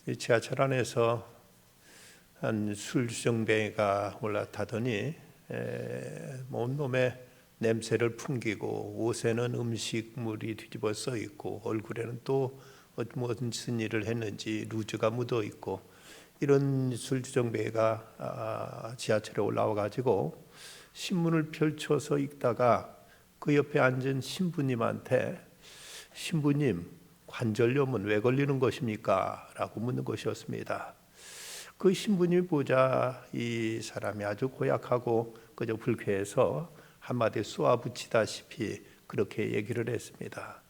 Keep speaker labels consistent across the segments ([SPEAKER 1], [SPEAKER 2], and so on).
[SPEAKER 1] 이 지하철 안에서 한 술주정뱅이가 올라타더니 온몸에 냄새를 풍기고 옷에는 음식물이 뒤집어 써 있고 얼굴에는 또 무슨 일을 했는지 루즈가 묻어 있고 이런 술주정뱅이가 지하철에 올라와 가지고 신문을 펼쳐서 읽다가 그 옆에 앉은 신부님한테 신부님 관절염은 왜 걸리는 것입니까? 라고 묻는 것이었습니다. 그 신부님이 보자 이 사람이 아주 고약하고 그저 불쾌해서 한마디 쏘아붙이다시피 그렇게 얘기를 했습니다.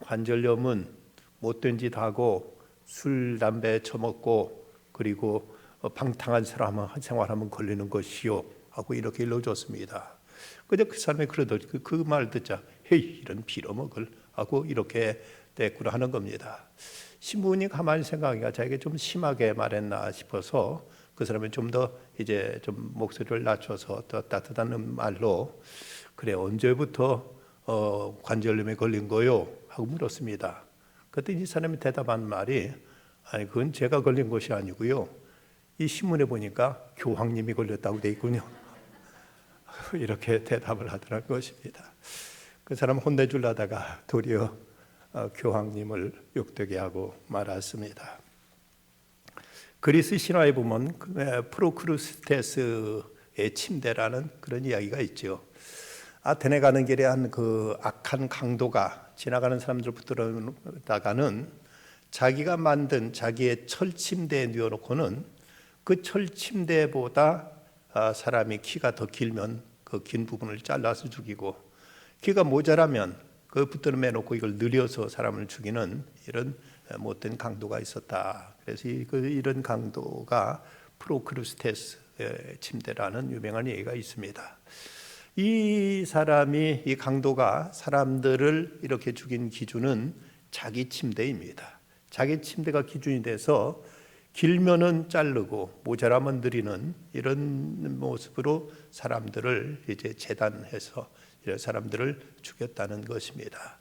[SPEAKER 1] 관절염은 못된 짓 하고 술, 담배 처먹고 그리고 방탕한 생활하면 걸리는 것이요 하고 이렇게 일러줬습니다. 그저 그 사람이 그러더니 그 말 듣자 헤이 이런 빌어먹을 하고 이렇게 대꾸를 하는 겁니다. 신부님이 가만히 생각하니까 자기가 좀 심하게 말했나 싶어서 그 사람이 좀 더 이제 좀 목소리를 낮춰서 더 따뜻한 말로 그래 언제부터 관절염에 걸린 거요? 하고 물었습니다. 그랬더니 이 사람이 대답한 말이 아니 그건 제가 걸린 것이 아니고요. 이 신문에 보니까 교황님이 걸렸다고 돼 있군요. 이렇게 대답을 하더라는 것입니다. 그 사람 혼내주려다가 도리어 교황님을 욕되게 하고 말았습니다. 그리스 신화에 보면 프로크루스테스의 침대라는 그런 이야기가 있죠. 아테네 가는 길에 한 그 악한 강도가 지나가는 사람들 붙들어다가는 자기가 만든 자기의 철 침대에 누워놓고는 그 철 침대보다 사람이 키가 더 길면 그 긴 부분을 잘라서 죽이고 키가 모자라면 그 붙들어 매놓고 이걸 느려서 사람을 죽이는 이런 못된 강도가 있었다. 그래서 이런 강도가 프로크루스테스 침대라는 유명한 얘기가 있습니다. 이 사람이 이 강도가 사람들을 이렇게 죽인 기준은 자기 침대입니다. 자기 침대가 기준이 돼서 길면은 자르고 모자라면 느리는 이런 모습으로 사람들을 이제 재단해서 이런 사람들을 죽였다는 것입니다.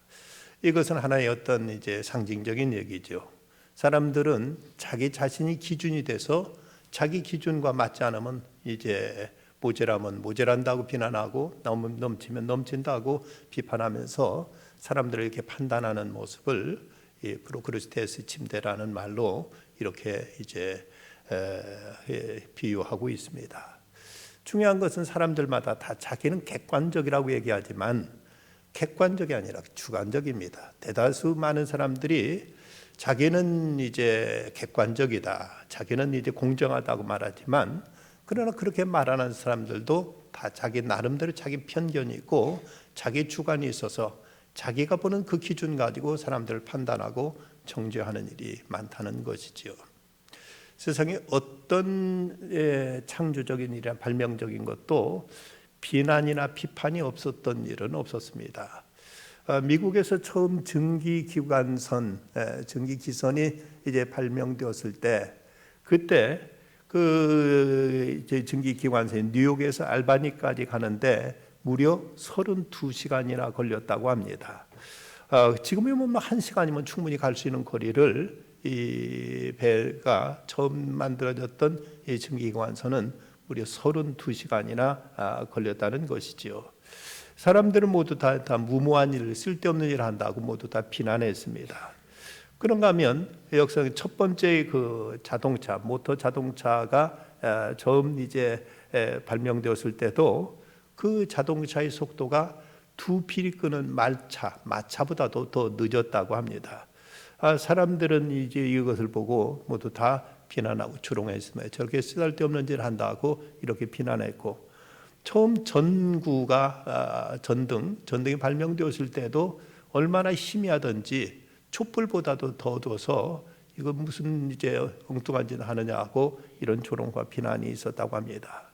[SPEAKER 1] 이것은 하나의 어떤 이제 상징적인 얘기죠. 사람들은 자기 자신이 기준이 돼서 자기 기준과 맞지 않으면 이제 모자라면 모자란다고 비난하고 넘치면 넘친다고 비판하면서 사람들을 이렇게 판단하는 모습을 이 프로크루스테스 침대라는 말로 이렇게 이제 비유하고 있습니다. 중요한 것은 사람들마다 다 자기는 객관적이라고 얘기하지만 객관적이 아니라 주관적입니다. 대다수 많은 사람들이 자기는 이제 객관적이다, 자기는 이제 공정하다고 말하지만 그러나 그렇게 말하는 사람들도 다 자기 나름대로 자기 편견이 있고 자기 주관이 있어서 자기가 보는 그 기준 가지고 사람들을 판단하고 정죄하는 일이 많다는 것이지요. 세상에 어떤 창조적인 일이나 발명적인 것도 비난이나 비판이 없었던 일은 없었습니다. 미국에서 처음 증기기관선, 증기기선이 이제 발명되었을 때 그때 그 이제 증기기관선이 뉴욕에서 알바니까지 가는데 무려 32시간이나 걸렸다고 합니다. 지금이면 1시간이면 충분히 갈 수 있는 거리를 이 배가 처음 만들어졌던 이 증기기관선은 무려 32시간이나 걸렸다는 것이지요. 사람들은 모두 다 무모한 일, 쓸데없는 일을 한다고 모두 다 비난했습니다. 그런가 하면 역사의 첫 번째 그 자동차, 모터 자동차가 처음 이제 발명되었을 때도 그 자동차의 속도가 두 필이 끄는 마차보다도 더 늦었다고 합니다. 사람들은 이제 이것을 보고 모두 다 비난하고 조롱했습니다. 저렇게 쓸데없는 일을 한다고 이렇게 비난했고, 처음 전등이 발명되었을 때도 얼마나 희미하든지 촛불보다도 더 어두워서 이거 무슨 이제 엉뚱한 짓을 하느냐고 이런 조롱과 비난이 있었다고 합니다.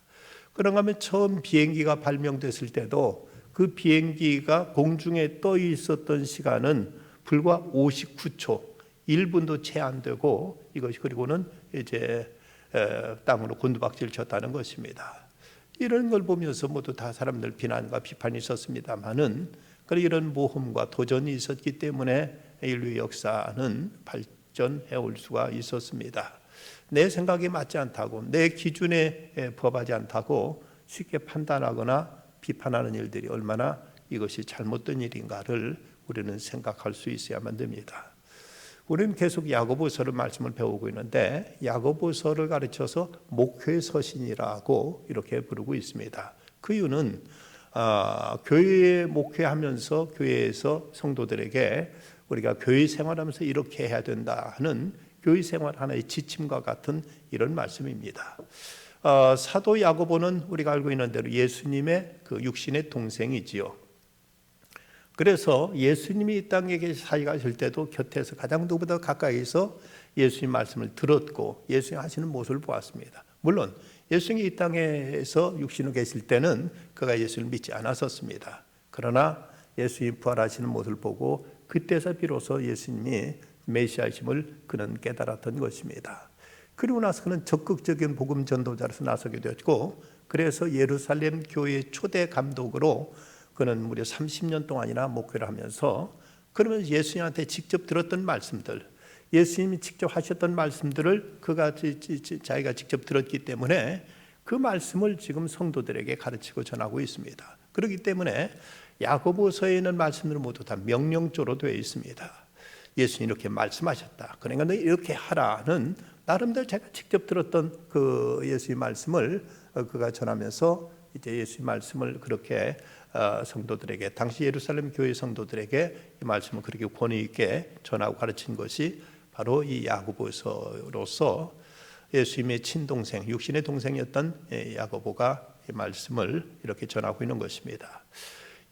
[SPEAKER 1] 그런가 하면 처음 비행기가 발명됐을 때도 그 비행기가 공중에 떠 있었던 시간은 불과 59초, 1분도 채 안 되고 이것이 그리고는 이제 땅으로 곤두박질 쳤다는 것입니다. 이런 걸 보면서 모두 다 사람들 비난과 비판이 있었습니다만은 이런 모험과 도전이 있었기 때문에 인류의 역사는 발전해 올 수가 있었습니다. 내 생각이 맞지 않다고, 내 기준에 부합하지 않다고 쉽게 판단하거나 비판하는 일들이 얼마나 이것이 잘못된 일인가를 우리는 생각할 수 있어야만 됩니다. 우리는 계속 야고보서를 말씀을 배우고 있는데 야고보서를 가르쳐서 목회 서신이라고 이렇게 부르고 있습니다. 그 이유는 교회에 목회하면서 교회에서 성도들에게 우리가 교회 생활하면서 이렇게 해야 된다 하는 교회 생활 하나의 지침과 같은 이런 말씀입니다. 사도 야고보는 우리가 알고 있는 대로 예수님의 그 육신의 동생이지요. 그래서 예수님이 이 땅에 살아가실 때도 곁에서 가장 누구보다 가까이서 예수님 말씀을 들었고 예수님 하시는 모습을 보았습니다. 물론 예수님이 이 땅에서 육신으로 계실 때는 그가 예수를 믿지 않았었습니다. 그러나 예수님 부활하시는 모습을 보고 그때서 비로소 예수님이 메시아이심을 그는 깨달았던 것입니다. 그리고 나서 그는 적극적인 복음 전도자로서 나서게 되었고 그래서 예루살렘 교회의 초대 감독으로 그는 무려 30년 동안이나 목회를 하면서 그러면서 예수님한테 직접 들었던 말씀들, 예수님이 직접 하셨던 말씀들을 자기가 직접 들었기 때문에 그 말씀을 지금 성도들에게 가르치고 전하고 있습니다. 그렇기 때문에 야고보서에 있는 말씀들은 모두 다 명령조로 되어 있습니다. 예수님이 이렇게 말씀하셨다. 그러니까 너 이렇게 하라는 나름대로 제가 직접 들었던 그 예수의 말씀을 그가 전하면서 이제 예수의 말씀을 그렇게 성도들에게 당시 예루살렘 교회 성도들에게 이 말씀을 그렇게 권위 있게 전하고 가르친 것이 바로 이 야고보서로서 예수님의 친동생, 육신의 동생이었던 야고보가 이 말씀을 이렇게 전하고 있는 것입니다.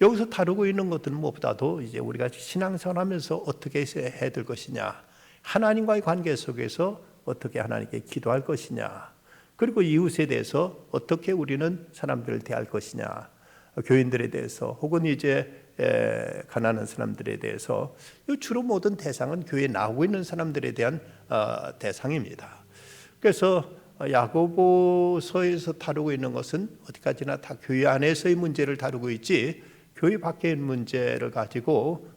[SPEAKER 1] 여기서 다루고 있는 것들은 무엇보다도 이제 우리가 신앙생활하면서 어떻게 해야 될 것이냐, 하나님과의 관계 속에서 어떻게 하나님께 기도할 것이냐, 그리고 이웃에 대해서 어떻게 우리는 사람들을 대할 것이냐, 교인들에 대해서 혹은 이제 가난한 사람들에 대해서 주로 모든 대상은 교회에 나오고 있는 사람들에 대한 대상입니다. 그래서 야고보서에서 다루고 있는 것은 어디까지나 다 교회 안에서의 문제를 다루고 있지 교회 밖의 문제를 가지고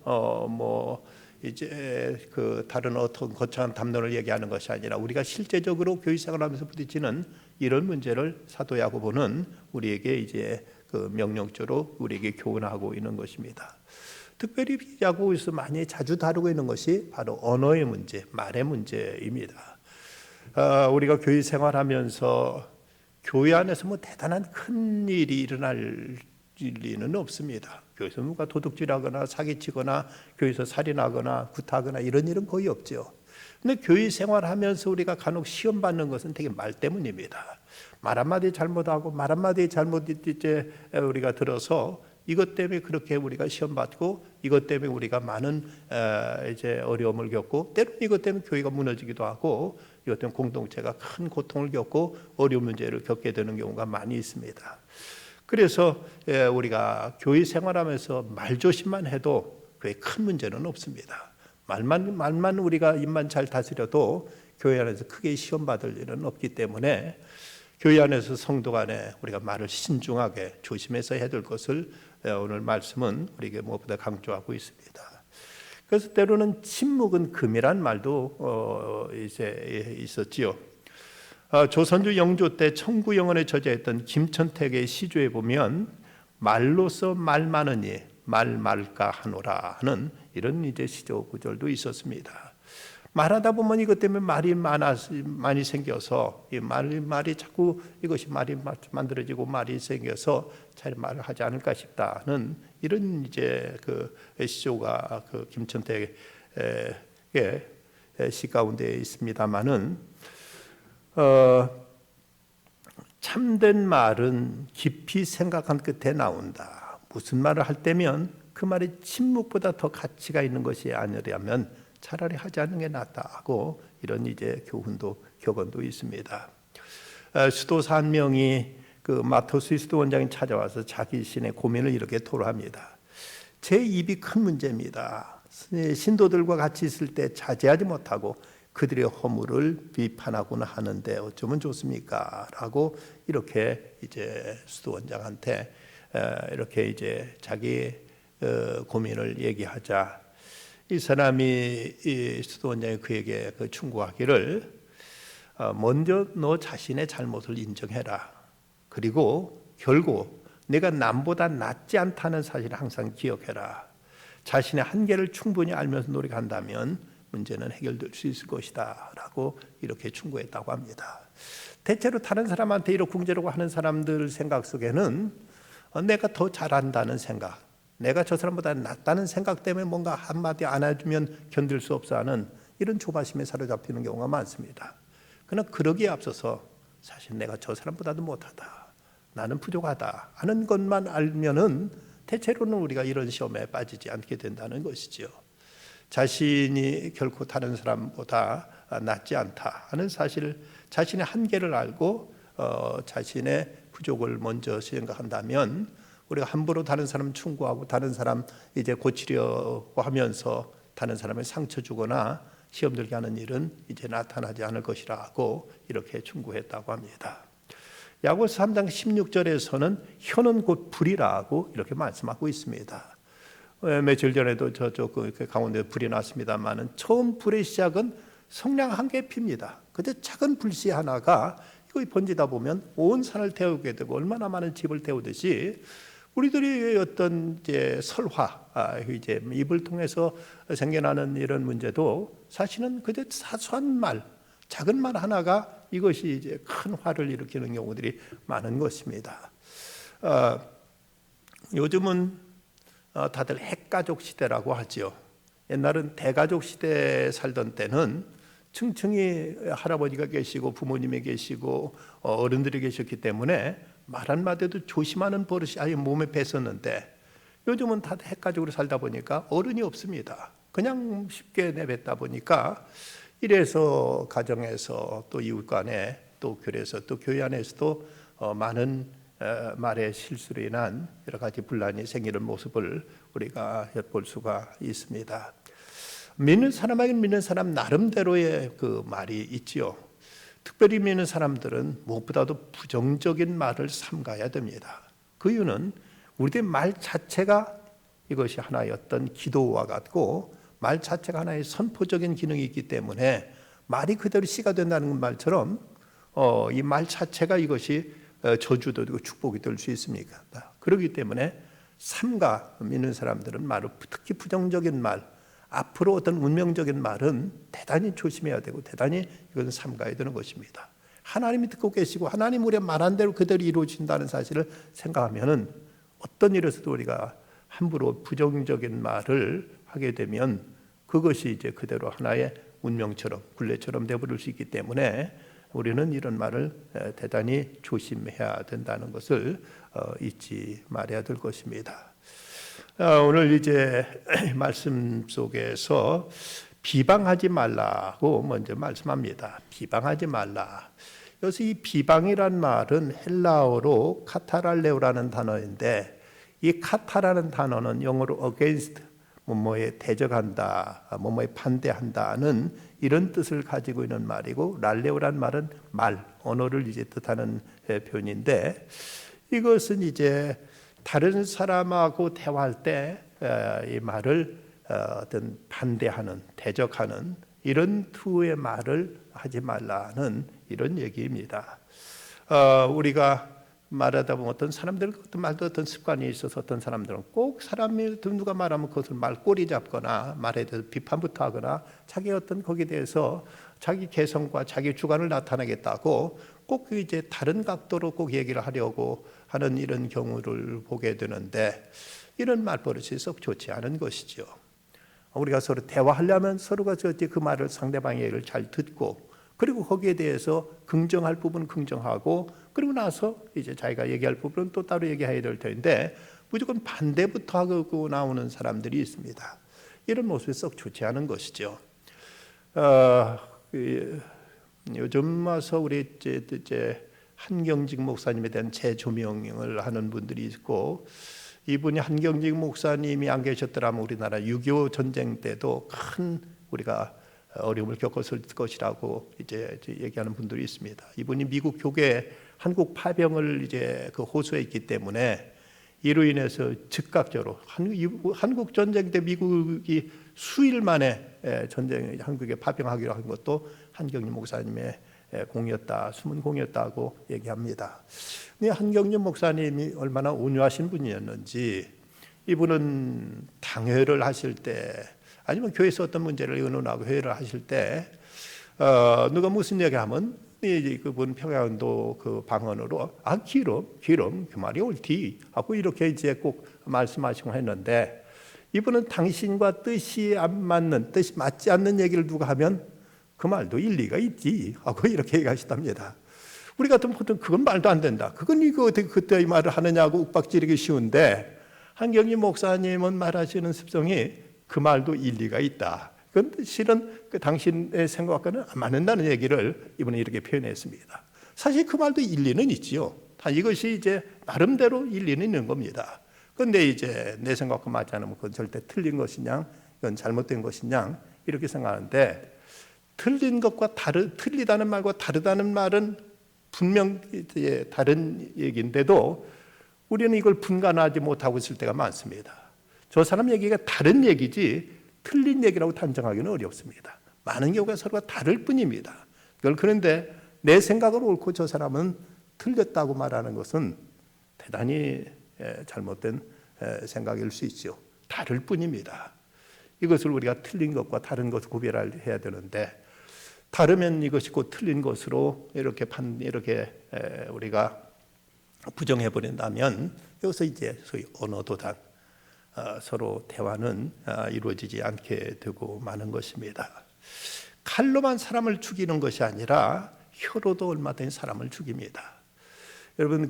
[SPEAKER 1] 이제 그 다른 어떤 거창한 담론을 얘기하는 것이 아니라 우리가 실제적으로 교회 생활하면서 부딪히는 이런 문제를 사도 야고보는 우리에게 이제 그 명령조로 우리에게 교훈하고 있는 것입니다. 특별히 야고보에서 많이 자주 다루고 있는 것이 바로 언어의 문제, 말의 문제입니다. 우리가 교회 생활하면서 교회 안에서 뭐 대단한 큰 일이 일어날 리는 없습니다. 교회에서 누가 도둑질하거나 사기치거나 교회에서 살인하거나 구타하거나 이런 일은 거의 없죠. 근데 교회 생활하면서 우리가 간혹 시험 받는 것은 되게 말 때문입니다. 말 한마디 잘못하고 말 한마디 잘못 이제 우리가 들어서 이것 때문에 그렇게 우리가 시험 받고 이것 때문에 우리가 많은 이제 어려움을 겪고 때로는 이것 때문에 교회가 무너지기도 하고 이것 때문에 공동체가 큰 고통을 겪고 어려운 문제를 겪게 되는 경우가 많이 있습니다. 그래서 우리가 교회 생활하면서 말조심만 해도 그게 큰 문제는 없습니다. 말만 우리가 입만 잘 다스려도 교회 안에서 크게 시험 받을 일은 없기 때문에 교회 안에서 성도 간에 우리가 말을 신중하게 조심해서 해야 될 것을 오늘 말씀은 우리에게 무엇보다 강조하고 있습니다. 그래서 때로는 침묵은 금이란 말도 이제 있었지요. 조선조 영조 때 청구영언에 저자했던 김천택의 시조에 보면 말로써 말 많으니 말 말까 하노라 하는 이런 이제 시조 구절도 있었습니다. 말하다 보면 이것 때문에 말이 많이 생겨서 이 말이 자꾸 이것이 말이 만들어지고 말이 생겨서 잘 말을 하지 않을까 싶다는 이런 이제 그 시조가 그 김천택의 시 가운데 있습니다만은 참된 말은 깊이 생각한 끝에 나온다. 무슨 말을 할 때면 그 말이 침묵보다 더 가치가 있는 것이 아니라면 차라리 하지 않는 게 낫다고 이런 이제 교훈도 있습니다. 수도사 한 명이 그 마토스 수도 원장이 찾아와서 자기 신의 고민을 이렇게 토로합니다. 제 입이 큰 문제입니다. 신도들과 같이 있을 때 자제하지 못하고 그들의 허물을 비판하고는 하는데 어쩌면 좋습니까? 라고 이렇게 이제 수도 원장한테 이렇게 이제 자기 고민을 얘기하자 이 사람이 이 수도원장이 그에게 그 충고하기를 먼저 너 자신의 잘못을 인정해라. 그리고 결국 내가 남보다 낫지 않다는 사실을 항상 기억해라. 자신의 한계를 충분히 알면서 노력한다면 문제는 해결될 수 있을 것이다 라고 이렇게 충고했다고 합니다. 대체로 다른 사람한테 이러쿵저러쿵 하는 사람들 생각 속에는 내가 더 잘한다는 생각, 내가 저 사람보다 낫다는 생각 때문에 뭔가 한마디 안 해주면 견딜 수 없어 하는 이런 조바심에 사로잡히는 경우가 많습니다. 그러나 그러기에 앞서서 사실 내가 저 사람보다도 못하다, 나는 부족하다 하는 것만 알면은 대체로는 우리가 이런 시험에 빠지지 않게 된다는 것이지요. 자신이 결코 다른 사람보다 낫지 않다 하는 사실, 자신의 한계를 알고 자신의 부족을 먼저 생각한다면 우리가 함부로 다른 사람 충고하고 다른 사람 이제 고치려고 하면서 다른 사람을 상처 주거나 시험 들게 하는 일은 이제 나타나지 않을 것이라고 이렇게 충고했다고 합니다. 야고보서 3장 16절에서는 혀는 곧 불이라고 이렇게 말씀하고 있습니다. 며칠 전에도 저쪽 그 가운데 불이 났습니다만은 처음 불의 시작은 성냥 한 개 핍니다. 근데 작은 불씨 하나가 이거 번지다 보면 온 산을 태우게 되고 얼마나 많은 집을 태우듯이 우리들이 어떤 이제 설화, 이제 입을 통해서 생겨나는 이런 문제도 사실은 그저 사소한 말, 작은 말 하나가 이것이 이제 큰 화를 일으키는 경우들이 많은 것입니다. 요즘은 다들 핵가족 시대라고 하죠. 옛날은 대가족 시대에 살던 때는 층층이 할아버지가 계시고 부모님이 계시고 어른들이 계셨기 때문에 말 한마디도 조심하는 버릇이 아예 몸에 뱄었는데 요즘은 다들 핵가족으로 살다 보니까 어른이 없습니다. 그냥 쉽게 내뱉다 보니까 이래서 가정에서 또 이웃 간에 또 교회에서 또 교회 안에서도 많은 말의 실수로 인한 여러 가지 분란이 생기는 모습을 우리가 엿볼 수가 있습니다. 믿는 사람에게는 믿는 사람 나름대로의 그 말이 있지요. 특별히 믿는 사람들은 무엇보다도 부정적인 말을 삼가야 됩니다. 그 이유는 우리의 말 자체가 이것이 하나의 어떤 기도와 같고 말 자체가 하나의 선포적인 기능이 있기 때문에 말이 그대로 씨가 된다는 말처럼 이 말 자체가 이것이 저주도 되고 축복이 될 수 있습니까? 그렇기 때문에 삼가 믿는 사람들은 말을 특히 부정적인 말, 앞으로 어떤 운명적인 말은 대단히 조심해야 되고 대단히 이것은 삼가야 되는 것입니다. 하나님이 듣고 계시고 하나님 우리가 말한 대로 그대로 이루어진다는 사실을 생각하면은 어떤 일에서도 우리가 함부로 부정적인 말을 하게 되면 그것이 이제 그대로 하나의 운명처럼 굴레처럼 되어버릴 수 있기 때문에 우리는 이런 말을 대단히 조심해야 된다는 것을 잊지 말아야 될 것입니다. 오늘 이제 말씀 속에서 비방하지 말라고 먼저 말씀합니다. 비방하지 말라. 여기서 이 비방이란 말은 헬라어로 카타랄레오라는 단어인데 이 카타라는 단어는 영어로 against, 뭐뭐에 대적한다, 뭐뭐에 반대한다는 이런 뜻을 가지고 있는 말이고 랄레오란 말은 말, 언어를 이제 뜻하는 표현인데 이것은 이제 다른 사람하고 대화할 때 이 말을 어떤 반대하는, 대적하는 이런 투의 말을 하지 말라는 이런 얘기입니다. 우리가 말하다 보면 어떤 사람들 어떤 말도 어떤 습관이 있어서 어떤 사람들은 꼭 사람이 누가 말하면 그것을 말꼬리 잡거나 말에 대해서 비판부터 하거나 자기 어떤 거기에 대해서 자기 개성과 자기 주관을 나타내겠다고 꼭 이제 다른 각도로 꼭 얘기를 하려고 하는 이런 경우를 보게 되는데 이런 말버릇이 썩 좋지 않은 것이죠. 우리가 서로 대화하려면 서로가 그 말을 상대방의 얘기를 잘 듣고 그리고 거기에 대해서 긍정할 부분은 긍정하고 그리고 나서 이제 자기가 얘기할 부분은 또 따로 얘기해야 될 텐데 무조건 반대부터 하고 나오는 사람들이 있습니다. 이런 모습이 썩 좋지 않은 것이죠. 요즘 와서 우리 이제 한경직 목사님에 대한 재조명을 하는 분들이 있고 이분이 한경직 목사님이 안 계셨더라면 우리나라 6.25 전쟁 때도 큰 우리가 어려움을 겪었을 것이라고 이제 얘기하는 분들이 있습니다. 이분이 미국 교계 한국 파병을 이제 그 호소에 있기 때문에 이로 인해서 즉각적으로 한국 전쟁 때 미국이 수일 만에 전쟁 한국에 파병하기로 한 것도 한경림 목사님의 공이었다, 숨은 공이었다고 얘기합니다. 한경림 목사님이 얼마나 온유하신 분이었는지, 이분은 당회를 하실 때 아니면 교회에서 어떤 문제를 의논하고 회의를 하실 때 누가 무슨 얘기하면 그분 평양도 그 방언으로 기름 그 말이 옳디 하고 이렇게 이제 꼭 말씀하시고 했는데, 이분은 당신과 뜻이 안 맞는, 뜻이 맞지 않는 얘기를 누가 하면 그 말도 일리가 있지 하고 이렇게 얘기하시답니다. 우리 같으면 보통 그건 말도 안 된다, 그건 이거 어떻게 그때 이 말을 하느냐고 윽박지르기 쉬운데, 한경림 목사님은 말하시는 습성이 그 말도 일리가 있다, 그건 실은 그 당신의 생각과는 안 맞는다는 얘기를 이분은 이렇게 표현했습니다. 사실 그 말도 일리는 있지요. 이것이 이제 나름대로 일리는 있는 겁니다. 그런데 이제 내 생각과 맞지 않으면 그건 절대 틀린 것이냐, 이건 잘못된 것이냐 이렇게 생각하는데, 틀린 것과 틀리다는 말과 다르다는 말은 분명 다른 얘기인데도 우리는 이걸 분간하지 못하고 있을 때가 많습니다. 저 사람 얘기가 다른 얘기지 틀린 얘기라고 단정하기는 어렵습니다. 많은 경우가 서로가 다를 뿐입니다. 그런데 내 생각은 옳고 저 사람은 틀렸다고 말하는 것은 대단히 잘못된 생각일 수 있죠. 다를 뿐입니다. 이것을 우리가 틀린 것과 다른 것을 구별해야 되는데, 다르면 이것이 곧 틀린 것으로 이렇게 우리가 부정해 버린다면 여기서 이제 소위 언어도단, 서로 대화는 이루어지지 않게 되고 마는 것입니다. 칼로만 사람을 죽이는 것이 아니라 혀로도 얼마든지 사람을 죽입니다. 여러분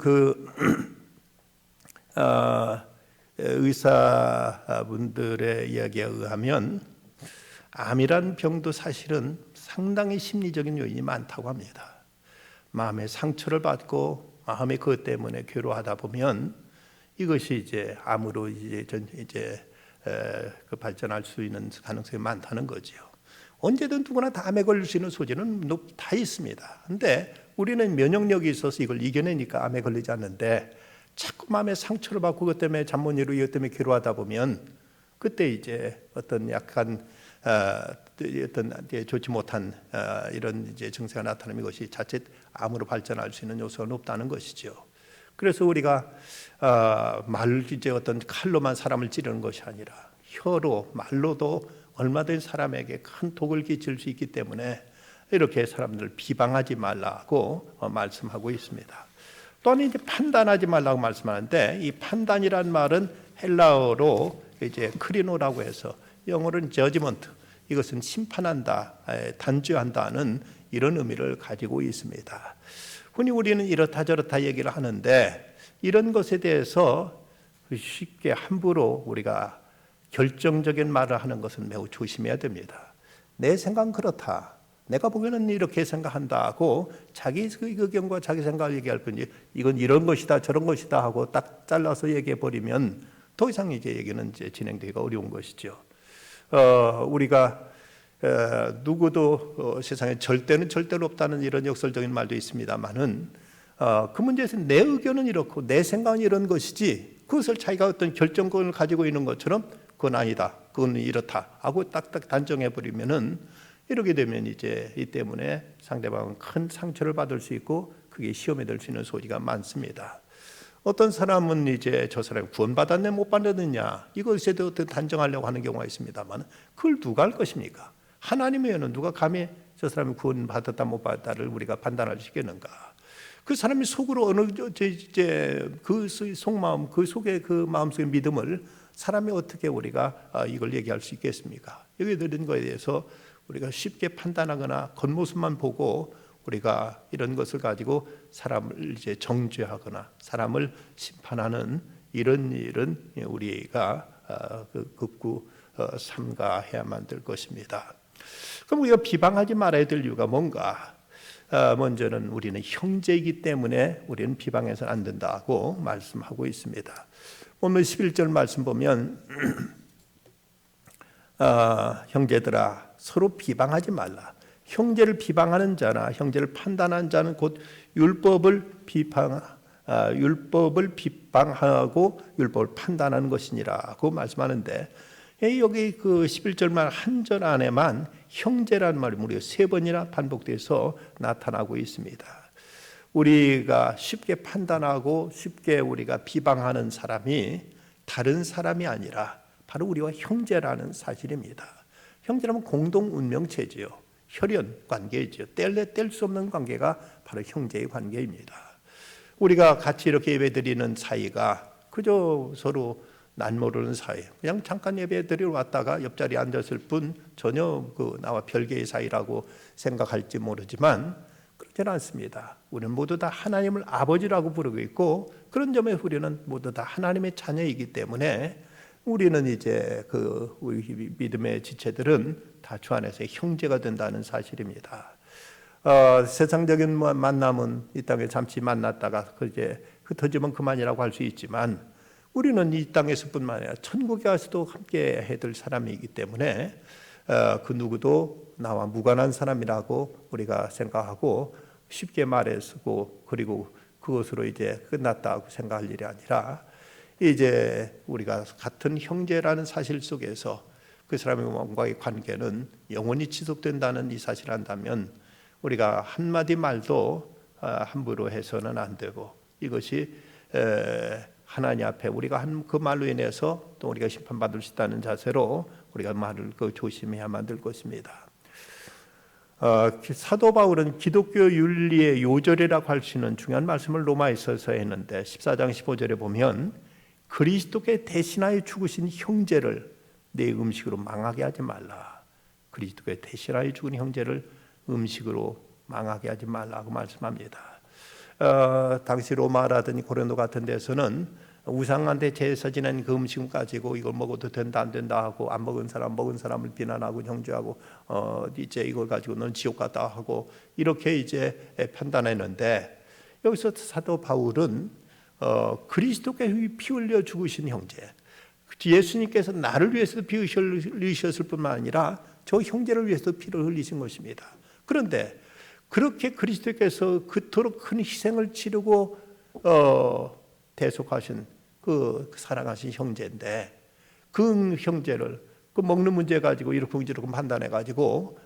[SPEAKER 1] 의사분들의 이야기에 의하면 암이란 병도 사실은 상당히 심리적인 요인이 많다고 합니다. 마음의 상처를 받고 마음이 그것 때문에 괴로워하다 보면 이것이 이제 암으로 발전할 수 있는 가능성이 많다는 거지요. 언제든 누구나 다 암에 걸릴 수 있는 소지는 다 있습니다. 근데 우리는 면역력이 있어서 이걸 이겨내니까 암에 걸리지 않는데, 자꾸 마음에 상처를 받고 그것 때문에 잠 못 이루고 이것 때문에 괴로워하다 보면 그때 이제 어떤 약간 어떤 좋지 못한 이런 이제 증세가 나타나면 이것이 자칫 암으로 발전할 수 있는 요소가 높다는 것이죠. 그래서 우리가 이제 어떤 칼로만 사람을 찌르는 것이 아니라 혀로, 말로도 얼마든지 사람에게 큰 독을 끼칠 수 있기 때문에 이렇게 사람들을 비방하지 말라고 말씀하고 있습니다. 또한 이제 판단하지 말라고 말씀하는데, 이 판단이란 말은 헬라어로 이제 크리노라고 해서 영어로는 judgment, 이것은 심판한다, 단죄한다는 이런 의미를 가지고 있습니다. 흔히 우리는 이렇다 저렇다 얘기를 하는데, 이런 것에 대해서 쉽게 함부로 우리가 결정적인 말을 하는 것은 매우 조심해야 됩니다. 내 생각은 그렇다, 내가 보기에는 이렇게 생각한다고 자기 의견과 자기 생각을 얘기할 뿐이지 이건 이런 것이다 저런 것이다 하고 딱 잘라서 얘기해 버리면 더 이상 이제 얘기는 이제 진행되기가 어려운 것이죠. 우리가 누구도 세상에 절대는 절대로 없다는 이런 역설적인 말도 있습니다만은 그 문제에서 내 의견은 이렇고 내 생각은 이런 것이지, 그것을 자기가 어떤 결정권을 가지고 있는 것처럼 그건 아니다, 그건 이렇다 하고 딱딱 단정해 버리면은, 이렇게 되면 이제 이 때문에 상대방은 큰 상처를 받을 수 있고 그게 시험에 들 수 있는 소지가 많습니다. 어떤 사람은 이제 저 사람이 구원받았네 못 받았느냐 이것에 대해 단정하려고 하는 경우가 있습니다만, 그걸 누가 할 것입니까? 하나님이면 누가 감히 저 사람이 구원받았다 못 받았다를 우리가 판단할 수 있겠는가? 그 사람이 속으로 어느 이제 그 속마음, 그 속에 그 마음속의 믿음을 사람이 어떻게 우리가 이걸 얘기할 수 있겠습니까? 여기 들은 거에 대해서 우리가 쉽게 판단하거나 겉모습만 보고 우리가 이런 것을 가지고 사람을 이제 정죄하거나 사람을 심판하는 이런 일은 우리가 극구 삼가해야만 될 것입니다. 그럼 우리가 비방하지 말아야 될 이유가 뭔가? 먼저는 우리는 형제이기 때문에 우리는 비방해서는 안 된다고 말씀하고 있습니다. 오늘 11절 말씀 보면 형제들아 서로 비방하지 말라. 형제를 비방하는 자나 형제를 판단하는 자는 곧 율법을 율법을 비방하고 율법을 판단하는 것이니라고 말씀하는데, 여기 그 11절 말 한 절 안에만 형제라는 말이 무려 3번이나 반복돼서 나타나고 있습니다. 우리가 쉽게 판단하고 쉽게 우리가 비방하는 사람이 다른 사람이 아니라 바로 우리와 형제라는 사실입니다. 형제라면 공동 운명체지요. 혈연 관계이죠. 뗄래 뗄 수 없는 관계가 바로 형제의 관계입니다. 우리가 같이 이렇게 예배드리는 사이가 그저 서로 난 모르는 사이, 그냥 잠깐 예배드리러 왔다가 옆자리에 앉았을 뿐 전혀 나와 별개의 사이라고 생각할지 모르지만 그렇지는 않습니다. 우리는 모두 다 하나님을 아버지라고 부르고 있고, 그런 점에 우리는 모두 다 하나님의 자녀이기 때문에 우리는 이제 우리 믿음의 지체들은 다 주 안에서 형제가 된다는 사실입니다. 세상적인 만남은 이 땅에 잠시 만났다가 이제 흩어지면 그만이라고 할 수 있지만, 우리는 이 땅에서뿐만 아니라 천국에 가서도 함께 해둘 사람이기 때문에 그 누구도 나와 무관한 사람이라고 우리가 생각하고 쉽게 말해쓰고 그리고 그것으로 이제 끝났다고 생각할 일이 아니라, 이제 우리가 같은 형제라는 사실 속에서 그 사람과의 관계는 영원히 지속된다는 이 사실을 안다면 우리가 한마디 말도 함부로 해서는 안 되고, 이것이 하나님 앞에 우리가 한 그 말로 인해서 또 우리가 심판받을 수 있다는 자세로 우리가 말을 조심해야만 될 것입니다. 사도 바울은 기독교 윤리의 요절이라고 할 수 있는 중요한 말씀을 로마에서 했는데, 14장 15절에 보면 그리스도께 대신하여 죽으신 형제를 내 음식으로 망하게 하지 말라. 그리스도께 대신하여 죽은 형제를 음식으로 망하게 하지 말라고 말씀합니다. 당시 로마라든지 고린도 같은 데서는 우상한테 제사 지낸 그 음식을 가지고 이걸 먹어도 된다 안 된다 하고, 안 먹은 사람을 비난하고 정죄하고, 이제 이걸 가지고 넌 지옥 갔다 하고 이렇게 이제 판단했는데, 여기서 사도 바울은 그리스도께 피 흘려 죽으신 형제, 예수님께서 나를 위해서도 피 흘리셨을 뿐만 아니라 저 형제를 위해서도 피를 흘리신 것입니다. 그런데 그렇게 그리스도께서 그토록 큰 희생을 치르고 대속하신 그 사랑하신 형제인데, 그 형제를 그 먹는 문제 가지고 이렇게 판단해 가지고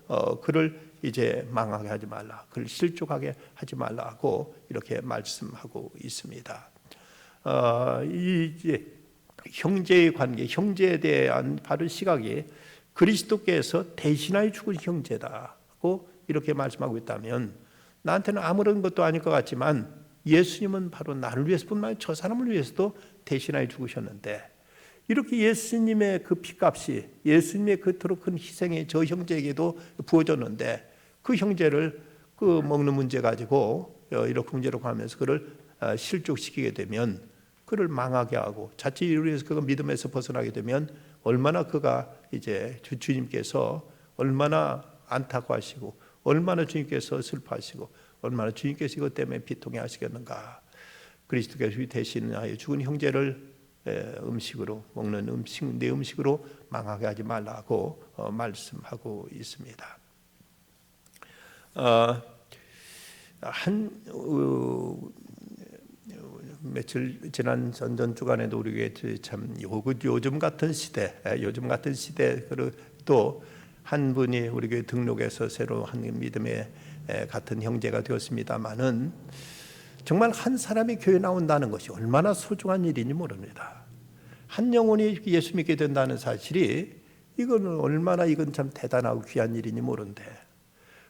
[SPEAKER 1] 그를 이제 망하게 하지 말라, 그를 실족하게 하지 말라고 이렇게 말씀하고 있습니다. 이제 형제의 관계, 형제에 대한 바른 시각이 그리스도께서 대신하여 죽은 형제다고 이렇게 말씀하고 있다면, 나한테는 아무런 것도 아닐 것 같지만 예수님은 바로 나를 위해서뿐만 아니라 저 사람을 위해서도 대신하여 죽으셨는데, 이렇게 예수님의 그 피값이, 예수님의 그토록 큰 희생이 저 형제에게도 부어졌는데, 그 형제를 그 먹는 문제 가지고 이렇게 문제로 가면서 그를 실족시키게 되면, 그를 망하게 하고 자칫 이로 인해서 그가 믿음에서 벗어나게 되면 얼마나 그가 이제 주님께서 얼마나 안타까워하시고, 얼마나 주님께서 슬퍼하시고, 얼마나 주님께서 이것 때문에 비통해 하시겠는가. 그리스도께서 대신하여 죽은 형제를 음식으로 먹는 내 음식으로 망하게 하지 말라고 말씀하고 있습니다. 며칠 지난 전전 주간에도 우리에게 참 요즘 같은 시대 또 한 분이 우리 교회 등록해서 새로 한 믿음의 같은 형제가 되었습니다마는, 정말 한 사람이 교회 나온다는 것이 얼마나 소중한 일인지 모릅니다. 한 영혼이 예수 믿게 된다는 사실이 이건 참 대단하고 귀한 일인지 모른데,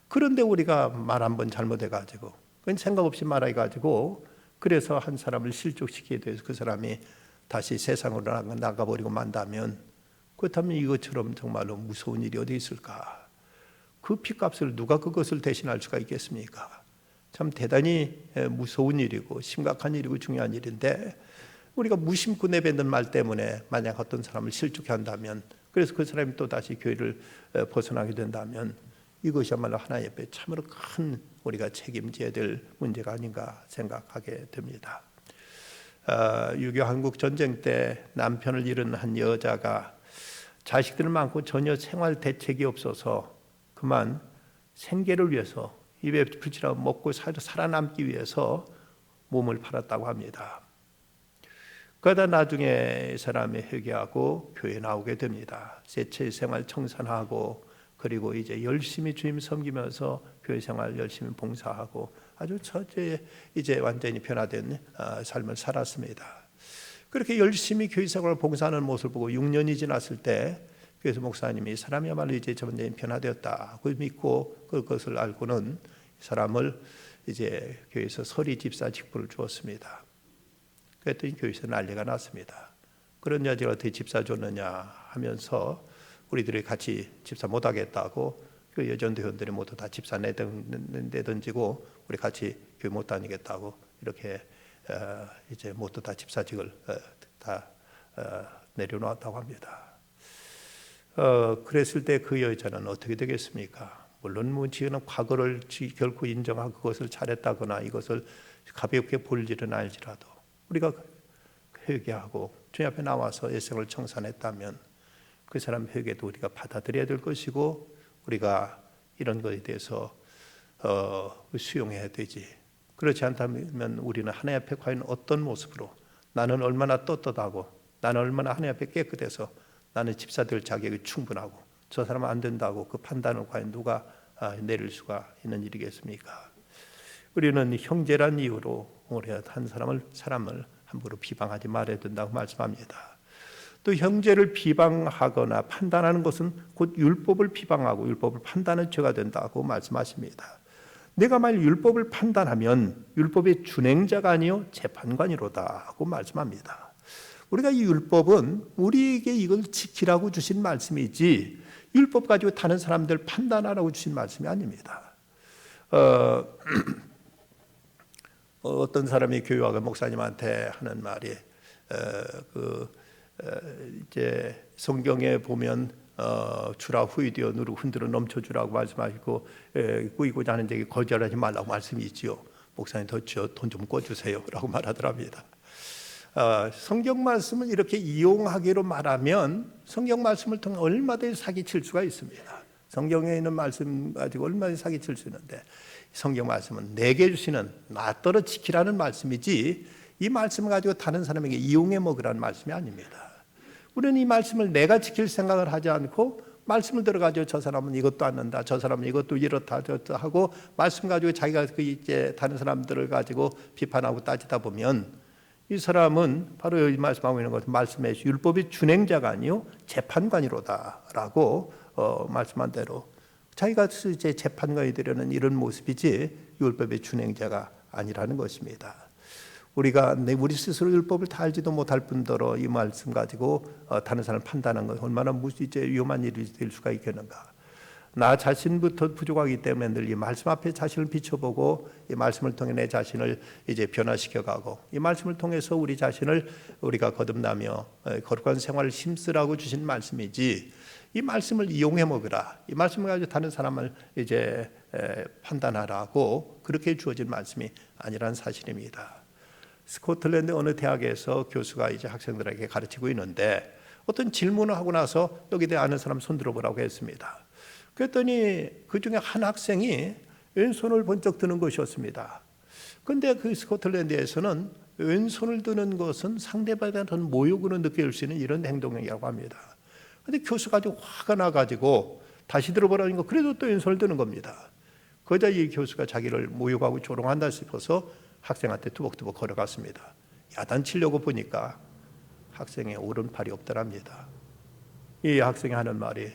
[SPEAKER 1] 그런데 우리가 말 한 번 잘못해가지고, 그건 생각 없이 말해가지고, 그래서 한 사람을 실족시키게 돼서 그 사람이 다시 세상으로 나가버리고 만다면, 그렇다면 이것처럼 정말로 무서운 일이 어디 있을까? 그 피값을 누가 그것을 대신할 수가 있겠습니까? 참 대단히 무서운 일이고 심각한 일이고 중요한 일인데, 우리가 무심코 내뱉는 말 때문에 만약 어떤 사람을 실족해 한다면, 그래서 그 사람이 또 다시 교회를 벗어나게 된다면, 이것이야말로 하나님 앞에 참으로 큰 우리가 책임져야 될 문제가 아닌가 생각하게 됩니다. 6.25 한국 전쟁 때 남편을 잃은 한 여자가 자식들을 많고 전혀 생활 대책이 없어서 그만 생계를 위해서 입에 붙이라고 먹고 살아남기 위해서 몸을 팔았다고 합니다. 그러다 나중에 사람이 회개하고 교회에 나오게 됩니다. 세체 생활 청산하고 그리고 이제 열심히 주님 섬기면서 교회 생활 열심히 봉사하고 아주 첫째 이제 완전히 변화된 삶을 살았습니다. 그렇게 열심히 교회 생활을 봉사하는 모습을 보고 6년이 지났을 때 교회에서 목사님이 사람이야말로 이제 완전히 변화되었다고 믿고 그것을 알고는 사람을 이제 교회에서 서리 집사 직분을 주었습니다. 그랬더니 교회에서 난리가 났습니다. 그런 여자가 어떻게 집사 줬느냐 하면서 우리들이 같이 집사 못하겠다고 그 여전도원들이 모두 다 집사 내던지고 우리 같이 교회 못 다니겠다고 이렇게 이제 모두 다 집사직을 다 내려놓았다고 합니다. 그랬을 때 그 여자는 어떻게 되겠습니까? 물론 뭐 지금 과거를 결코 인정하고 그것을 잘했다거나 이것을 가볍게 볼 일은 알지라도 우리가 회개하고 주님 앞에 나와서 일생을 청산했다면 그 사람 회개도 우리가 받아들여야 될 것이고 우리가 이런 것에 대해서 수용해야 되지. 그렇지 않다면 우리는 하나님 앞에 과연 어떤 모습으로 나는 얼마나 떳떳하고 나는 얼마나 하나님 앞에 깨끗해서 나는 집사 될 자격이 충분하고 저 사람은 안 된다고 그 판단을 과연 누가 내릴 수가 있는 일이겠습니까? 우리는 형제란 이유로 우리 한 사람을 함부로 비방하지 말아야 된다고 말씀합니다. 또 형제를 비방하거나 판단하는 것은 곧 율법을 비방하고 율법을 판단하는 죄가 된다고 말씀하십니다. 내가 만약 율법을 판단하면 율법의 준행자가 아니요 재판관이로다고 말씀합니다. 우리가 이 율법은 우리에게 이걸 지키라고 주신 말씀이지 율법 가지고 다른 사람들 판단하라고 주신 말씀이 아닙니다. 어떤 사람이 교회와 목사님한테 하는 말이 이제 성경에 보면 주라 후이되어 누르 흔들어 넘쳐주라고 말씀하시고 꾸이고자 하는 데에 거절하지 말라고 말씀이 있지요. 목사님 더 돈 좀 꿔주세요 라고 말하더랍니다. 성경 말씀을 이렇게 이용하기로 말하면 성경 말씀을 통해 얼마든지 사기칠 수가 있습니다. 성경에 있는 말씀 가지고 얼마든지 사기칠 수 있는데 성경 말씀은 내게 주시는 나 떨어 지키라는 말씀이지 이 말씀을 가지고 다른 사람에게 이용해 먹으라는 말씀이 아닙니다. 우리는 이 말씀을 내가 지킬 생각을 하지 않고 말씀을 들어가지고 저 사람은 이것도 안 한다, 저 사람은 이것도 이렇다 저렇다 하고 말씀 가지고 자기가 이제 다른 사람들을 가지고 비판하고 따지다 보면 이 사람은 바로 여기 말씀하고 있는 것은 말씀의 율법의 준행자가 아니요 재판관이로다라고 말씀한 대로 자기가 이제 재판관이 되려는 이런 모습이지 율법의 준행자가 아니라는 것입니다. 우리가 우리 스스로 율법을 다 알지도 못할 뿐더러 이 말씀 가지고 다른 사람을 판단하는 것 얼마나 이제 위험한 일이 될 수가 있겠는가. 나 자신부터 부족하기 때문에 늘 이 말씀 앞에 자신을 비춰보고 이 말씀을 통해 내 자신을 이제 변화시켜가고 이 말씀을 통해서 우리 자신을 우리가 거듭나며 거룩한 생활을 힘쓰라고 주신 말씀이지 이 말씀을 이용해 먹으라, 이 말씀을 가지고 다른 사람을 이제 판단하라고 그렇게 주어진 말씀이 아니라는 사실입니다. 스코틀랜드 어느 대학에서 교수가 이제 학생들에게 가르치고 있는데 어떤 질문을 하고 나서 여기에 대해 아는 사람 손 들어보라고 했습니다. 그랬더니 그 중에 한 학생이 왼손을 번쩍 드는 것이었습니다. 그런데 그 스코틀랜드에서는 왼손을 드는 것은 상대방에 대한 모욕으로 느낄 수 있는 이런 행동이라고 합니다. 그런데 교수가 아주 화가 나가지고 다시 들어보라니까 그래도 또 왼손을 드는 겁니다. 그러자 이 교수가 자기를 모욕하고 조롱한다 싶어서 학생한테 투벅투벅 걸어갔습니다. 야단치려고 보니까 학생의 오른팔이 없더랍니다. 이 학생이 하는 말이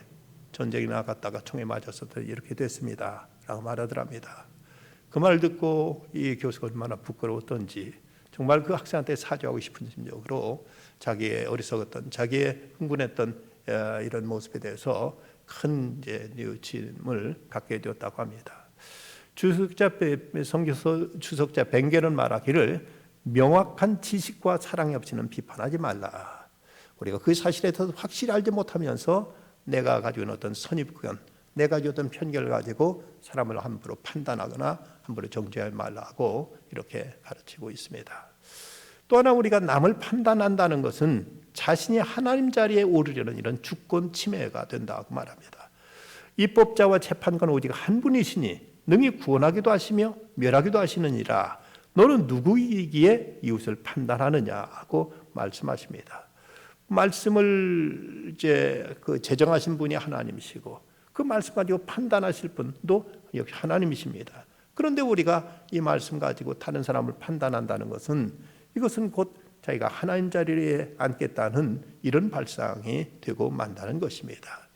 [SPEAKER 1] 전쟁에 나갔다가 총에 맞아서 이렇게 됐습니다 라고 말하더랍니다. 그 말을 듣고 이 교수가 얼마나 부끄러웠던지 정말 그 학생한테 사죄하고 싶은 심정으로 자기의 어리석었던 자기의 흥분했던 이런 모습에 대해서 큰 이제 뉘우침을 갖게 되었다고 합니다. 성경서 주석자 벵겔은 말하기를 명확한 지식과 사랑이 없이는 비판하지 말라. 우리가 그 사실에 대해서 확실히 알지 못하면서 내가 가지고 있는 어떤 선입견, 내가 가지고 어떤 편견을 가지고 사람을 함부로 판단하거나 함부로 정죄하지 말라고 이렇게 가르치고 있습니다. 또 하나 우리가 남을 판단한다는 것은 자신이 하나님 자리에 오르려는 이런 주권 침해가 된다고 말합니다. 입법자와 재판관 오직 한 분이시니 능히 구원하기도 하시며 멸하기도 하시느니라. 너는 누구이기에 이웃을 판단하느냐고 말씀하십니다. 말씀을 이제 제정하신 분이 하나님이시고 그 말씀 가지고 판단하실 분도 역시 하나님이십니다. 그런데 우리가 이 말씀 가지고 다른 사람을 판단한다는 것은 이것은 곧 자기가 하나님 자리에 앉겠다는 이런 발상이 되고 만다는 것입니다.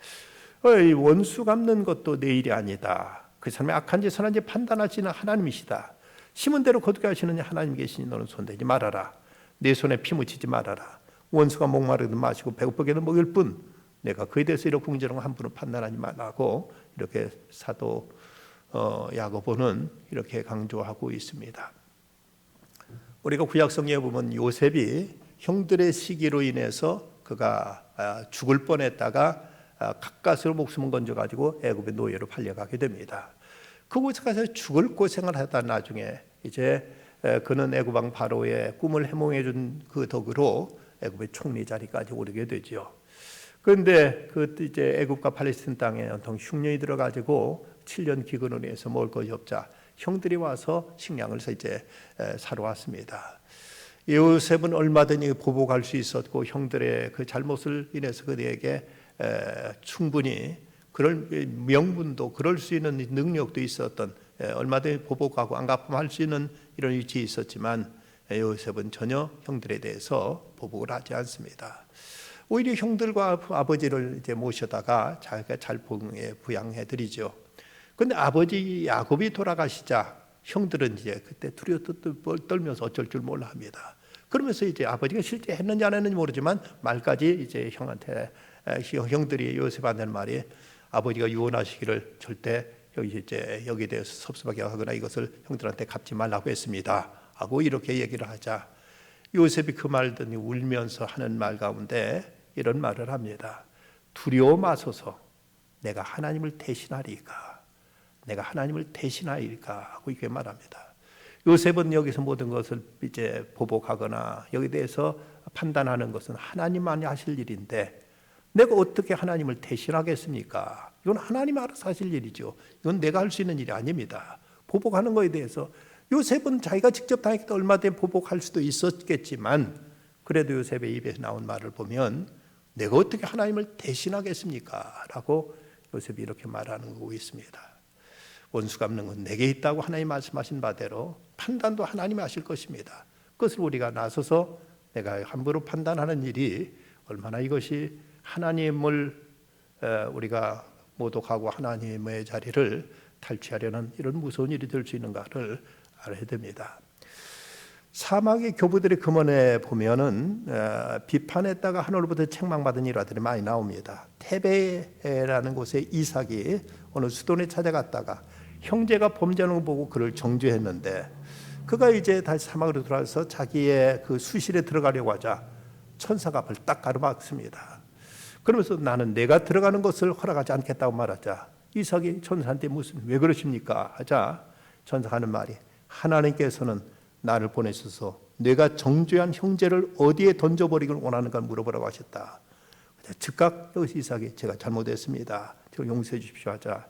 [SPEAKER 1] 원수 갚는 것도 내 일이 아니다. 그 사람의 악한지 선한지 판단하시는 하나님이시다. 심은 대로 거두게 하시느냐 하나님 계시니 너는 손대지 말아라. 내 손에 피 묻히지 말아라. 원수가 목마르든 마시고 배고프게는 먹일 뿐 내가 그에 대해서 이렇게 궁정한 한 분을 판단하지 말라고 이렇게 사도 야고보는 이렇게 강조하고 있습니다. 우리가 구약성경에 보면 요셉이 형들의 시기로 인해서 그가 죽을 뻔했다가 가까스로 목숨을 건져가지고 애굽의 노예로 팔려가게 됩니다. 그곳에 가서 죽을 고생을 하다 나중에 이제 그는 애굽 왕 바로의 꿈을 해몽해 준 그 덕으로 애굽의 총리 자리까지 오르게 되죠. 그런데 그 이제 애굽과 팔레스틴 땅에 온통 흉년이 들어가지고 7년 기근으로 해서 먹을 것이 없자 형들이 와서 식량을 이제 사러 왔습니다. 요셉은 얼마든지 보복할 수 있었고 형들의 그 잘못을 인해서 그들에게 충분히 그럴 명분도 그럴 수 있는 능력도 있었던 얼마든지 보복하고 안갚음할 수 있는 이런 위치에 있었지만 요셉은 전혀 형들에 대해서 보복을 하지 않습니다. 오히려 형들과 아버지를 이제 모셔다가 자기가 잘 부양해 드리죠. 그런데 아버지 야곱이 돌아가시자 형들은 이제 그때 두려워 떨면서 어쩔 줄 몰라 합니다. 그러면서 이제 아버지가 실제 했는지 안 했는지 모르지만 말까지 이제 형한테 형들이 요셉한테 말이 아버지가 유언하시기를 절대 여기에 대해서 섭섭하게 하거나 이것을 형들한테 갚지 말라고 했습니다. 하고 이렇게 얘기를 하자 요셉이 그 말 듣니 울면서 하는 말 가운데 이런 말을 합니다. 두려워 마소서 내가 하나님을 대신하리까 내가 하나님을 대신하리까 하고 이렇게 말합니다. 요셉은 여기서 모든 것을 이제 보복하거나 여기에 대해서 판단하는 것은 하나님만이 하실 일인데 내가 어떻게 하나님을 대신하겠습니까? 이건 하나님이 알아서 하실 일이죠. 이건 내가 할 수 있는 일이 아닙니다. 보복하는 것에 대해서 요셉은 자기가 직접 당했기 때문에 얼마든지 보복할 수도 있었겠지만 그래도 요셉의 입에서 나온 말을 보면 내가 어떻게 하나님을 대신하겠습니까? 라고 요셉이 이렇게 말하는 거고 있습니다. 원수 갚는 건 내게 있다고 하나님 말씀하신 바대로 판단도 하나님이 하실 것입니다. 그것을 우리가 나서서 내가 함부로 판단하는 일이 얼마나 이것이 하나님을 우리가 모독하고 하나님의 자리를 탈취하려는 이런 무서운 일이 될 수 있는가를 알아야 됩니다. 사막의 교부들의 금원에 보면은 비판했다가 하늘로부터 책망받은 일화들이 많이 나옵니다. 테베라는 곳에 이삭이 어느 수돈에 찾아갔다가 형제가 범죄하는 걸 보고 그를 정죄했는데 그가 이제 다시 사막으로 돌아와서 자기의 그 수실에 들어가려고 하자 천사가 앞을 딱 가로막습니다. 그러면서 나는 내가 들어가는 것을 허락하지 않겠다고 말하자 이삭이 천사한테 왜 그러십니까? 하자 천사가 하는 말이 하나님께서는 나를 보내셔서 내가 정죄한 형제를 어디에 던져버리길 원하는가 물어보라고 하셨다. 즉각 여기서 이삭이 제가 잘못했습니다. 저를 용서해 주십시오 하자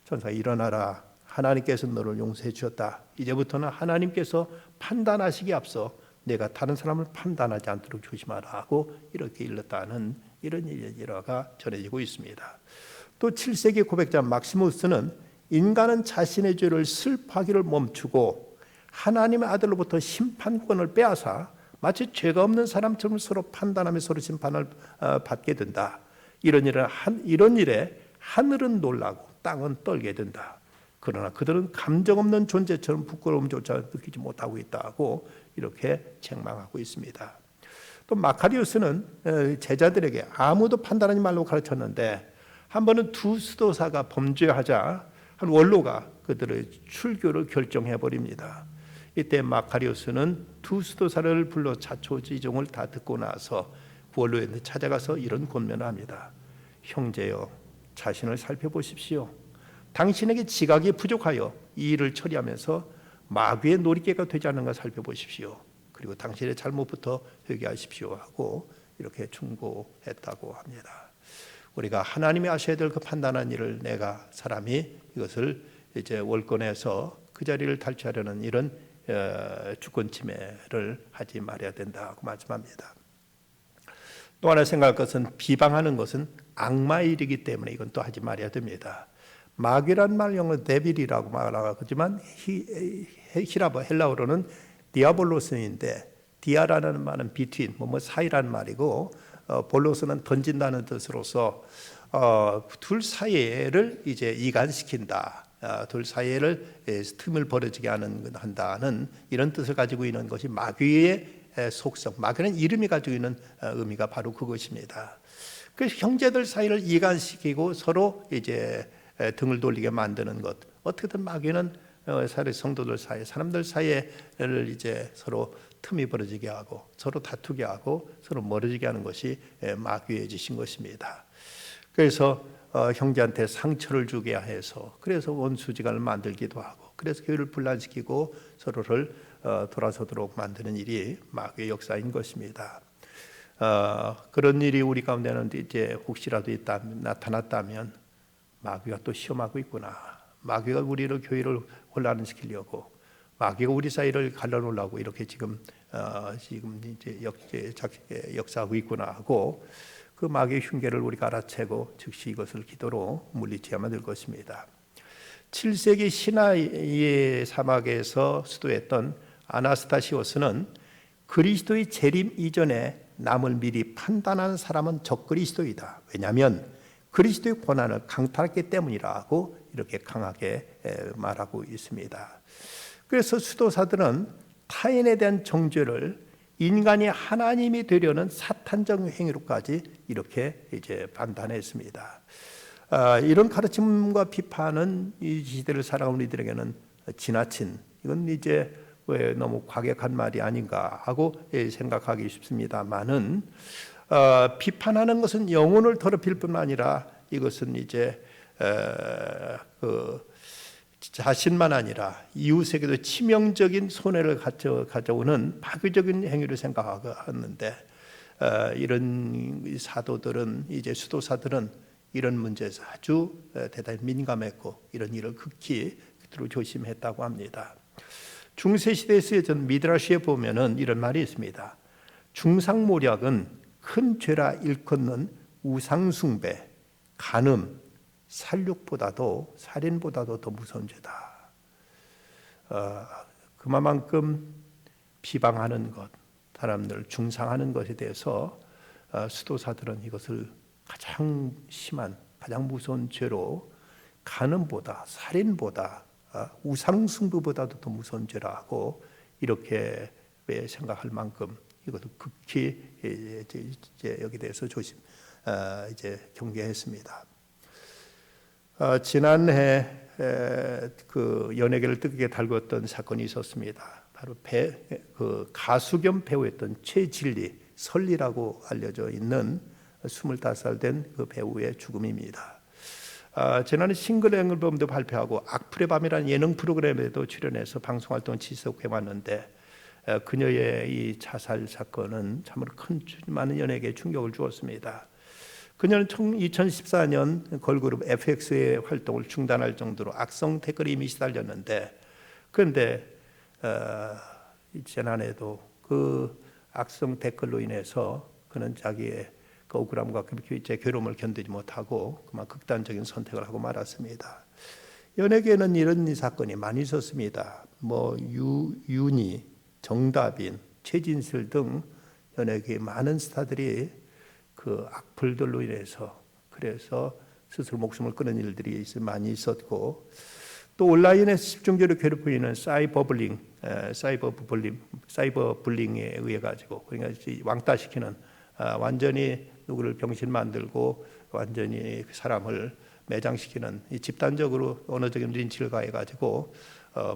[SPEAKER 1] 천사가 일어나라. 하나님께서 너를 용서해 주셨다. 이제부터는 하나님께서 판단하시기에 앞서 내가 다른 사람을 판단하지 않도록 조심하라 하고 이렇게 일렀다는 이런 일화가 전해지고 있습니다. 또 7세기 고백자 막시무스는 인간은 자신의 죄를 슬퍼하기를 멈추고 하나님의 아들로부터 심판권을 빼앗아 마치 죄가 없는 사람처럼 서로 판단하며 서로 심판을 받게 된다. 이런 일에 하늘은 놀라고 땅은 떨게 된다. 그러나 그들은 감정 없는 존재처럼 부끄러움조차 느끼지 못하고 있다고 이렇게 책망하고 있습니다. 또 마카리우스는 제자들에게 아무도 판단하지 말라고 가르쳤는데 한 번은 두 수도사가 범죄하자 한 원로가 그들의 출교를 결정해 버립니다. 이때 마카리우스는 두 수도사를 불러 자초지종을 다 듣고 나서 원로에 찾아가서 이런 권면을 합니다. 형제여 자신을 살펴보십시오. 당신에게 지각이 부족하여 이 일을 처리하면서 마귀의 놀이개가 되지 않는가 살펴보십시오. 그리고 당신의 잘못부터 회개하십시오 하고 이렇게 충고했다고 합니다. 우리가 하나님이 하셔야 될 그 판단한 일을 내가 사람이 이것을 이제 월권해서 그 자리를 탈취하려는 이런 주권 침해를 하지 말아야 된다고 말씀합니다. 또 하나 생각할 것은 비방하는 것은 악마의 일이기 때문에 이건 또 하지 말아야 됩니다. 마귀란 말 영어로 데빌이라고 말하지만 히라버 헬라어로는 디아볼로스인데 디아라는 말은 between 사이라는 말이고 볼로스는 던진다는 뜻으로서 둘 사이를 이제 이간시킨다. 둘 사이를 틈을 벌어지게 한다는 이런 뜻을 가지고 있는 것이 마귀의 속성, 마귀는 이름이 가지고 있는 의미가 바로 그것입니다. 그래서 형제들 사이를 이간시키고 서로 이제 등을 돌리게 만드는 것. 어떻게든 마귀는 성도들 사이, 사람들 사이를 이제 서로 틈이 벌어지게 하고 서로 다투게 하고 서로 멀어지게 하는 것이 마귀의 짓인 것입니다. 그래서 형제한테 상처를 주게 해서 그래서 원수지간을 만들기도 하고 그래서 교회를 분란시키고 서로를 돌아서도록 만드는 일이 마귀의 역사인 것입니다. 그런 일이 우리 가운데는 이제 혹시라도 나타났다면 마귀가 또 시험하고 있구나. 마귀가 우리를 교회를 혼란시키려고 마귀가 우리 사이를 갈라놓으려고 이렇게 지금 이제 역사하고 있구나 하고 그 마귀의 흉계를 우리가 알아채고 즉시 이것을 기도로 물리쳐야만 될 것입니다. 7세기 시나이의 사막에서 수도했던 아나스타시오스는 그리스도의 재림 이전에 남을 미리 판단하는 사람은 적그리스도이다. 왜냐하면 그리스도의 고난을 강탈했기 때문이라고 이렇게 강하게 말하고 있습니다. 그래서 수도사들은 타인에 대한 정죄를 인간이 하나님이 되려는 사탄적 행위로까지 이렇게 이제 판단했습니다. 이런 가르침과 비판은 이 시대를 살아가는 우리들에게는 지나친 이건 이제 왜 너무 과격한 말이 아닌가 하고 생각하기 쉽습니다만은 비판하는 것은 영혼을 더럽힐 뿐만 아니라 이것은 이제 그 자신만 아니라 이웃에게도 치명적인 손해를 가져오는 파괴적인 행위를 생각하는데 이런 사도들은 이제 수도사들은 이런 문제에서 아주 대단히 민감했고 이런 일을 극히 조심했다고 합니다. 중세 시대에 쓰여진 미드라시에 보면은 이런 말이 있습니다. 중상모략은 큰 죄라 일컫는 우상숭배, 간음, 살육보다도 살인보다도 더 무서운 죄다. 그만큼 비방하는 것, 사람들 중상하는 것에 대해서 수도사들은 이것을 가장 심한, 가장 무서운 죄로 간음보다 살인보다 우상숭배보다도 더 무서운 죄라고 이렇게 생각할 만큼 이것도 극히 이제 여기 대해서 이제 경계했습니다. 지난해 그 연예계를 뜨겁게 달궜던 사건이 있었습니다. 바로 그 가수 겸 배우였던 최진리, 설리라고 알려져 있는 25살 된 그 배우의 죽음입니다. 지난해 싱글 앨범도 발표하고 악플의 밤이라는 예능 프로그램에도 출연해서 방송 활동을 지속해 왔는데 그녀의 이 자살 사건은 참으로 많은 연예계에 충격을 주었습니다. 그녀는 2014년 걸그룹 FX의 활동을 중단할 정도로 악성 댓글이 이미 시달렸는데 그런데 지난해에도 그 악성 댓글로 인해서 그는 자기의 그 억울함과 제 괴로움을 견디지 못하고 그만 극단적인 선택을 하고 말았습니다. 연예계에는 이런 사건이 많이 있었습니다. 윤희, 정다빈, 최진실 등 연예계의 많은 스타들이 그 악플들로 인해서 그래서 스스로 목숨을 끊은 일들이 많이 있었고 또 온라인에서 집중적으로 괴롭히는 사이버 불링에 의해 가지고 그러니까 왕따시키는 완전히 누구를 병신 만들고 완전히 사람을 매장시키는 이 집단적으로 언어적인 린치를 가해 가지고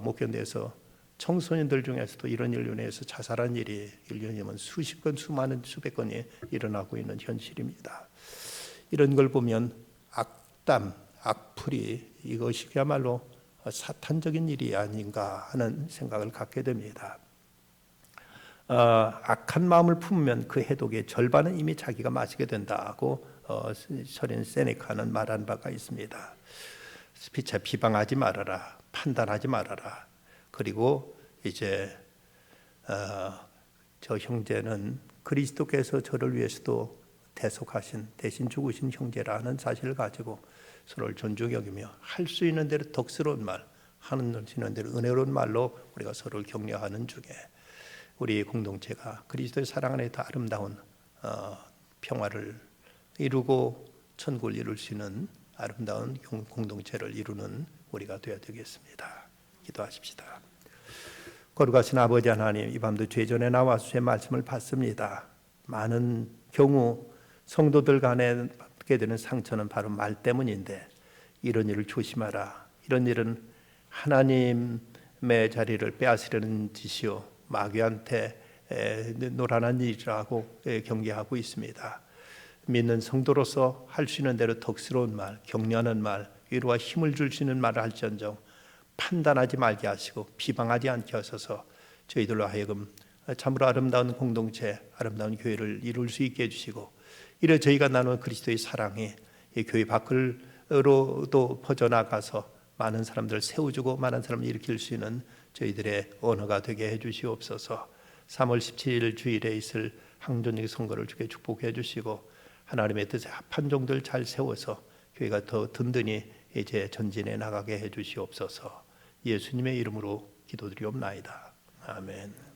[SPEAKER 1] 못 견뎌서 청소년들 중에서도 이런 일로 인해서 자살한 일이 1년이면 수십 건, 수백 건이 일어나고 있는 현실입니다. 이런 걸 보면 악담, 악플이 이것이 그야말로 사탄적인 일이 아닌가 하는 생각을 갖게 됩니다. 악한 마음을 품으면 그 해독의 절반은 이미 자기가 마시게 된다고 서린 세네카는 말한 바가 있습니다. 피차 비방하지 말아라, 판단하지 말아라. 그리고 이제 저 형제는 그리스도께서 저를 위해서도 대속하신 대신 죽으신 형제라는 사실을 가지고 서로를 존중히 여기며 할 수 있는 대로 덕스러운 말, 하는 수 있는 대로 은혜로운 말로 우리가 서로를 격려하는 중에 우리 공동체가 그리스도의 사랑 안에 더 아름다운 평화를 이루고 천국을 이룰 수 있는 아름다운 공동체를 이루는 우리가 되어야 되겠습니다. 기도하십시다. 거룩하신 아버지 하나님, 이 밤도 죄전에 나와서 제 말씀을 받습니다. 많은 경우 성도들 간에 받게 되는 상처는 바로 말 때문인데 이런 일을 조심하라. 이런 일은 하나님의 자리를 빼앗으려는 짓이요 마귀한테 노란한 일이라고 경계하고 있습니다. 믿는 성도로서 할 수 있는 대로 덕스러운 말, 격려하는 말, 위로와 힘을 줄 수 있는 말을 할지언정 판단하지 말게 하시고 비방하지 않게 하셔서 저희들로 하여금 참으로 아름다운 공동체, 아름다운 교회를 이룰 수 있게 해주시고 이래 저희가 나누는 그리스도의 사랑이 이 교회 밖으로도 퍼져나가서 많은 사람들을 세워주고 많은 사람을 일으킬 수 있는 저희들의 언어가 되게 해주시옵소서. 3월 17일 주일에 있을 항전의 선거를 주께 축복해 주시고 하나님의 뜻에 합한 종들 잘 세워서 교회가 더 든든히 이제 전진해 나가게 해 주시옵소서. 예수님의 이름으로 기도드리옵나이다. 아멘.